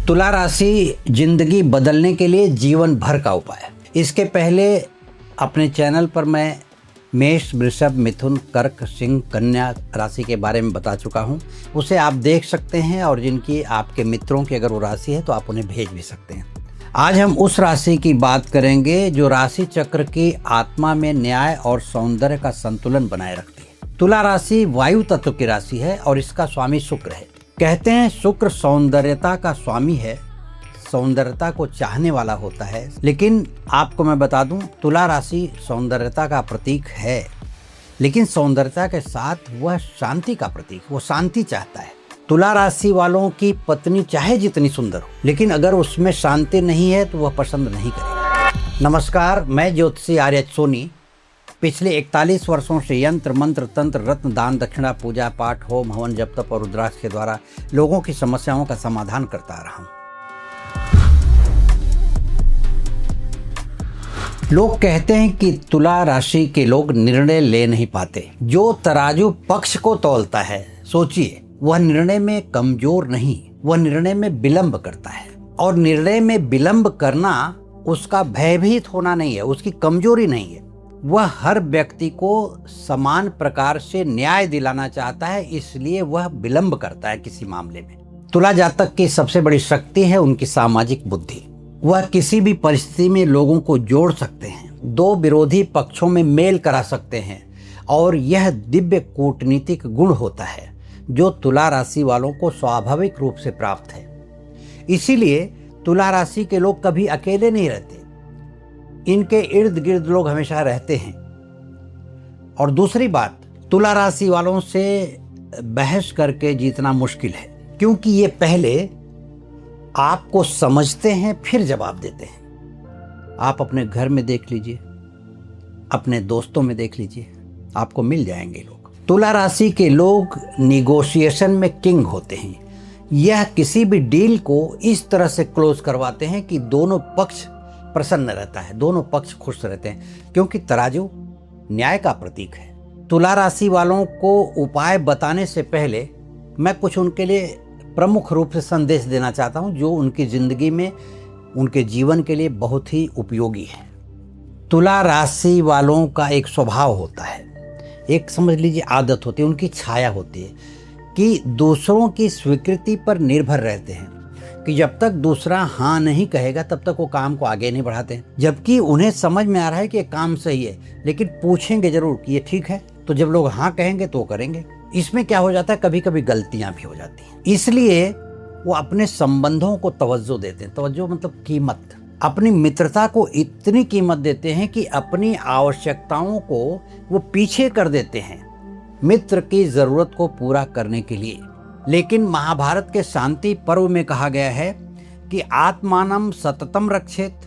तुला राशि जिंदगी बदलने के लिए जीवन भर का उपाय। इसके पहले अपने चैनल पर मैं मेष, वृषभ, मिथुन, कर्क, सिंह, कन्या राशि के बारे में बता चुका हूं। उसे आप देख सकते हैं और जिनकी आपके मित्रों की अगर वो राशि है तो आप उन्हें भेज भी सकते हैं। आज हम उस राशि की बात करेंगे जो राशि चक्र की आत्मा में न्याय और सौंदर्य का संतुलन बनाए रखती है। तुला राशि वायु तत्व की राशि है और इसका स्वामी शुक्र है। कहते हैं शुक्र सौंदर्यता का स्वामी है, सौंदर्यता को चाहने वाला होता है। लेकिन आपको मैं बता दूं, तुला राशि सौंदर्यता का प्रतीक है, लेकिन सौंदर्यता के साथ वह शांति का प्रतीक, वो शांति चाहता है। तुला राशि वालों की पत्नी चाहे जितनी सुंदर हो, लेकिन अगर उसमें शांति नहीं है तो वह पसंद नहीं करेगा। नमस्कार, मैं ज्योतिषी आर्य सोनी पिछले 41 वर्षों से यंत्र, मंत्र, तंत्र, रत्न, दान, दक्षिणा, पूजा पाठ, होम, हवन, जप, तप और रुद्राक्ष के द्वारा लोगों की समस्याओं का समाधान करता रहा हूं। लोग कहते हैं कि तुला राशि के लोग निर्णय ले नहीं पाते। जो तराजू पक्ष को तौलता है, सोचिए, वह निर्णय में कमजोर नहीं, वह निर्णय में विलंब करता है। और निर्णय में विलंब करना उसका भयभीत होना नहीं है, उसकी कमजोरी नहीं है। वह हर व्यक्ति को समान प्रकार से न्याय दिलाना चाहता है, इसलिए वह विलंब करता है किसी मामले में। तुला जातक की सबसे बड़ी शक्ति है उनकी सामाजिक बुद्धि। वह किसी भी परिस्थिति में लोगों को जोड़ सकते हैं, दो विरोधी पक्षों में मेल करा सकते हैं, और यह दिव्य कूटनीतिक गुण होता है जो तुला राशि वालों को स्वाभाविक रूप से प्राप्त है। इसीलिए तुला राशि के लोग कभी अकेले नहीं रहते, इनके इर्द गिर्द लोग हमेशा रहते हैं। और दूसरी बात, तुला राशि वालों से बहस करके जीतना मुश्किल है, क्योंकि ये पहले आपको समझते हैं फिर जवाब देते हैं। आप अपने घर में देख लीजिए, अपने दोस्तों में देख लीजिए, आपको मिल जाएंगे लोग। तुला राशि के लोग निगोशिएशन में किंग होते हैं। यह किसी भी डील को इस तरह से क्लोज करवाते हैं कि दोनों पक्ष प्रसन्न रहता है, दोनों पक्ष खुश रहते हैं, क्योंकि तराजू न्याय का प्रतीक है। तुला राशि वालों को उपाय बताने से पहले मैं कुछ उनके लिए प्रमुख रूप से संदेश देना चाहता हूं, जो उनकी जिंदगी में, उनके जीवन के लिए बहुत ही उपयोगी है। तुला राशि वालों का एक स्वभाव होता है, एक समझ लीजिए आदत होती है, उनकी छाया होती है कि दूसरों की स्वीकृति पर निर्भर रहते हैं, कि जब तक दूसरा हाँ नहीं कहेगा तब तक वो काम को आगे नहीं बढ़ाते हैं। जबकि उन्हें समझ में आ रहा है कि ये काम सही है, लेकिन पूछेंगे जरूर कि ये ठीक है, तो जब लोग हाँ कहेंगे तो करेंगे। इसमें क्या हो जाता है, कभी कभी गलतियां भी हो जाती हैं। इसलिए वो अपने संबंधों को तवज्जो देते हैं। तवज्जो मतलब कीमत। अपनी मित्रता को इतनी कीमत देते हैं कि अपनी आवश्यकताओं को वो पीछे कर देते हैं मित्र की जरूरत को पूरा करने के लिए। लेकिन महाभारत के शांति पर्व में कहा गया है कि आत्मानम सततम रक्षेत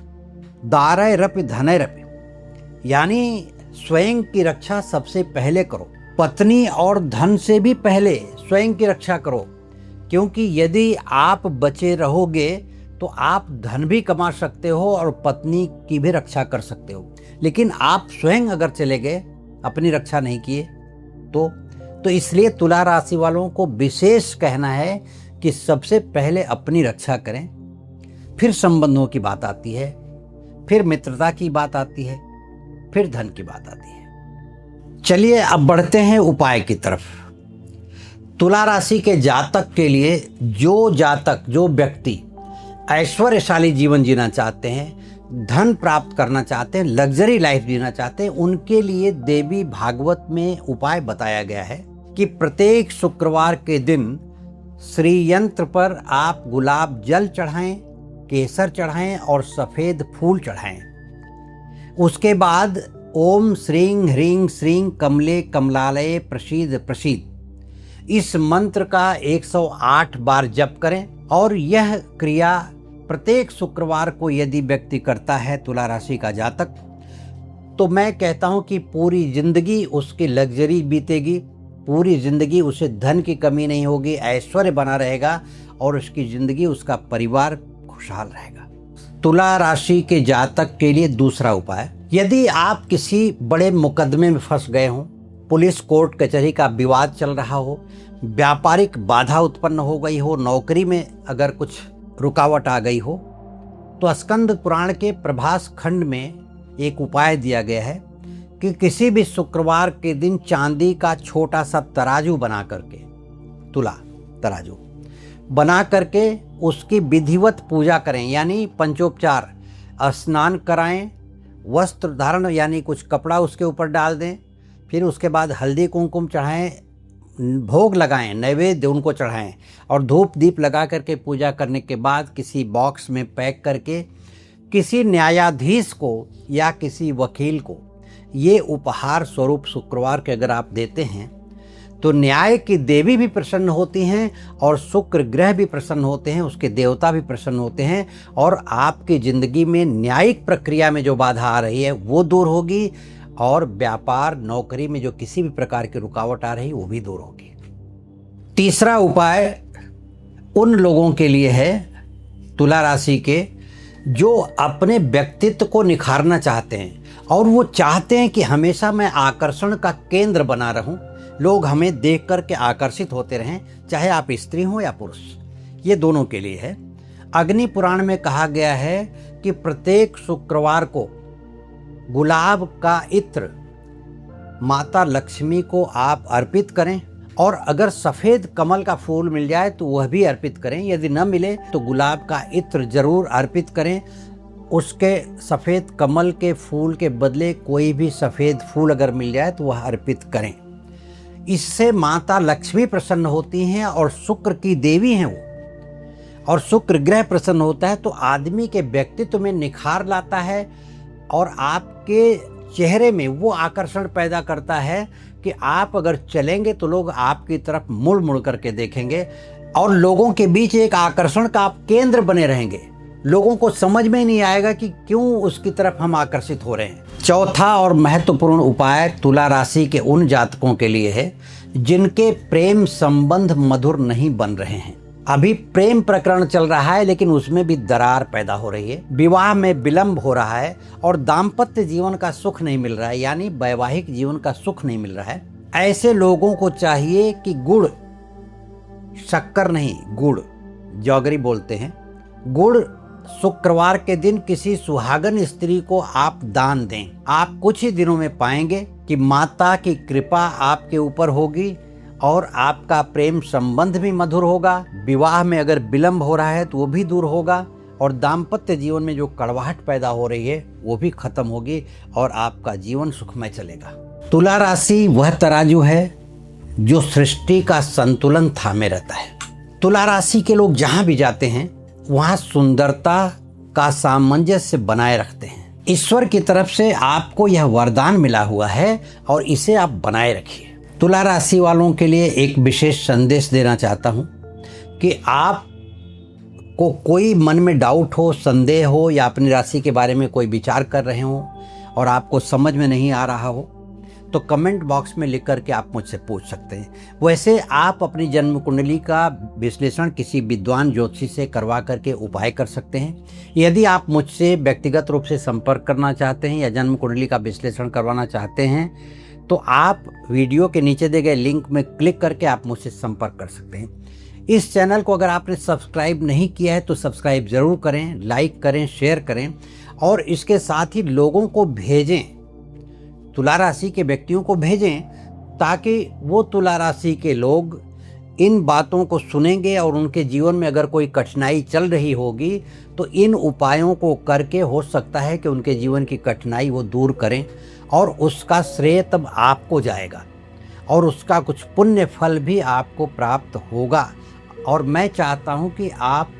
दारय रपि धनय रपि, यानी स्वयं की रक्षा सबसे पहले करो। पत्नी और धन से भी पहले स्वयं की रक्षा करो, क्योंकि यदि आप बचे रहोगे तो आप धन भी कमा सकते हो और पत्नी की भी रक्षा कर सकते हो। लेकिन आप स्वयं अगर चले गए, अपनी रक्षा नहीं किए, तो इसलिए तुला राशि वालों को विशेष कहना है कि सबसे पहले अपनी रक्षा करें, फिर संबंधों की बात आती है, फिर मित्रता की बात आती है, फिर धन की बात आती है। चलिए अब बढ़ते हैं उपाय की तरफ। तुला राशि के जातक के लिए, जो व्यक्ति ऐश्वर्यशाली जीवन जीना चाहते हैं, धन प्राप्त करना चाहते हैं, लग्जरी लाइफ जीना चाहते हैं, उनके लिए देवी भागवत में उपाय बताया गया है कि प्रत्येक शुक्रवार के दिन श्री यंत्र पर आप गुलाब जल चढ़ाएं, केसर चढ़ाएं और सफेद फूल चढ़ाएं। उसके बाद ओम श्रीं ह्रीं श्रीं कमले कमलालये प्रसीद प्रसीद, इस मंत्र का 108 बार जप करें। और यह क्रिया प्रत्येक शुक्रवार को यदि व्यक्ति करता है, तुला राशि का जातक, तो मैं कहता हूं कि पूरी जिंदगी उसकी लग्जरी बीतेगी, पूरी जिंदगी उसे धन की कमी नहीं होगी, ऐश्वर्य बना रहेगा और उसकी जिंदगी, उसका परिवार खुशहाल रहेगा। तुला राशि के जातक के लिए दूसरा उपाय, यदि आप किसी बड़े मुकदमे में फंस गए हों, पुलिस कोर्ट कचहरी का विवाद चल रहा हो, व्यापारिक बाधा उत्पन्न हो गई हो, नौकरी में अगर कुछ रुकावट आ गई हो, तो स्कंद पुराण के प्रभास खंड में एक उपाय दिया गया है कि किसी भी शुक्रवार के दिन चांदी का छोटा सा तराजू बना करके, तुला तराजू बना करके उसकी विधिवत पूजा करें, यानी पंचोपचार, स्नान कराएं, वस्त्र धारण यानी कुछ कपड़ा उसके ऊपर डाल दें, फिर उसके बाद हल्दी कुमकुम चढ़ाएं, भोग लगाएं, नैवेद्य उनको चढ़ाएं और धूप दीप लगा करके पूजा करने के बाद किसी बॉक्स में पैक करके किसी न्यायाधीश को या किसी वकील को ये उपहार स्वरूप शुक्रवार के अगर आप देते हैं तो न्याय की देवी भी प्रसन्न होती हैं और शुक्र ग्रह भी प्रसन्न होते हैं, उसके देवता भी प्रसन्न होते हैं और आपकी ज़िंदगी में न्यायिक प्रक्रिया में जो बाधा आ रही है वो दूर होगी और व्यापार नौकरी में जो किसी भी प्रकार की रुकावट आ रही वो भी दूर होगी। तीसरा उपाय उन लोगों के लिए है, तुला राशि के, जो अपने व्यक्तित्व को निखारना चाहते हैं और वो चाहते हैं कि हमेशा मैं आकर्षण का केंद्र बना रहूं, लोग हमें देख कर के आकर्षित होते रहें, चाहे आप स्त्री हो या पुरुष, ये दोनों के लिए है। अग्नि पुराण में कहा गया है कि प्रत्येक शुक्रवार को गुलाब का इत्र माता लक्ष्मी को आप अर्पित करें और अगर सफ़ेद कमल का फूल मिल जाए तो वह भी अर्पित करें, यदि न मिले तो गुलाब का इत्र जरूर अर्पित करें। उसके सफ़ेद कमल के फूल के बदले कोई भी सफ़ेद फूल अगर मिल जाए तो वह अर्पित करें। इससे माता लक्ष्मी प्रसन्न होती हैं और शुक्र की देवी हैं वो, और शुक्र ग्रह प्रसन्न होता है तो आदमी के व्यक्तित्व में निखार लाता है और आपके चेहरे में वो आकर्षण पैदा करता है कि आप अगर चलेंगे तो लोग आपकी तरफ मुड़ मुड़ करके देखेंगे और लोगों के बीच एक आकर्षण का आप केंद्र बने रहेंगे। लोगों को समझ में नहीं आएगा कि क्यों उसकी तरफ हम आकर्षित हो रहे हैं। चौथा और महत्वपूर्ण उपाय तुला राशि के उन जातकों के लिए है जिनके प्रेम संबंध मधुर नहीं बन रहे हैं। अभी प्रेम प्रकरण चल रहा है लेकिन उसमें भी दरार पैदा हो रही है, विवाह में विलंब हो रहा है और दाम्पत्य जीवन का सुख नहीं मिल रहा है, यानी वैवाहिक जीवन का सुख नहीं मिल रहा है। ऐसे लोगों को चाहिए कि गुड़, शक्कर नहीं गुड़, जौगरी बोलते हैं, गुड़ शुक्रवार के दिन किसी सुहागन स्त्री को आप दान दें। आप कुछ ही दिनों में पाएंगे कि माता की कृपा आपके ऊपर होगी और आपका प्रेम संबंध भी मधुर होगा, विवाह में अगर विलंब हो रहा है तो वो भी दूर होगा और दाम्पत्य जीवन में जो कड़वाहट पैदा हो रही है वो भी खत्म होगी और आपका जीवन सुखमय चलेगा। तुला राशि वह तराजू है जो सृष्टि का संतुलन थामे रहता है। तुला राशि के लोग जहाँ भी जाते हैं वहाँ सुंदरता का सामंजस्य बनाए रखते हैं। ईश्वर की तरफ से आपको यह वरदान मिला हुआ है और इसे आप बनाए रखिए। तुला राशि वालों के लिए एक विशेष संदेश देना चाहता हूँ कि आप को कोई मन में डाउट हो, संदेह हो या अपनी राशि के बारे में कोई विचार कर रहे हो और आपको समझ में नहीं आ रहा हो तो कमेंट बॉक्स में लिख करके आप मुझसे पूछ सकते हैं। वैसे आप अपनी जन्म कुंडली का विश्लेषण किसी विद्वान ज्योतिषी से करवा करके उपाय कर सकते हैं। यदि आप मुझसे व्यक्तिगत रूप से संपर्क करना चाहते हैं या जन्म कुंडली का विश्लेषण करवाना चाहते हैं तो आप वीडियो के नीचे दिए गए लिंक में क्लिक करके आप मुझसे संपर्क कर सकते हैं। इस चैनल को अगर आपने सब्सक्राइब नहीं किया है तो सब्सक्राइब ज़रूर करें, लाइक करें, शेयर करें और इसके साथ ही लोगों को भेजें, तुला राशि के व्यक्तियों को भेजें ताकि वो तुला राशि के लोग इन बातों को सुनेंगे और उनके जीवन में अगर कोई कठिनाई चल रही होगी तो इन उपायों को करके हो सकता है कि उनके जीवन की कठिनाई वो दूर करें और उसका श्रेय तब आपको जाएगा और उसका कुछ पुण्य फल भी आपको प्राप्त होगा। और मैं चाहता हूं कि आप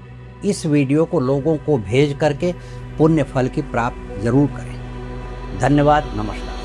इस वीडियो को लोगों को भेज करके पुण्य फल की प्राप्त जरूर करें। धन्यवाद, नमस्कार।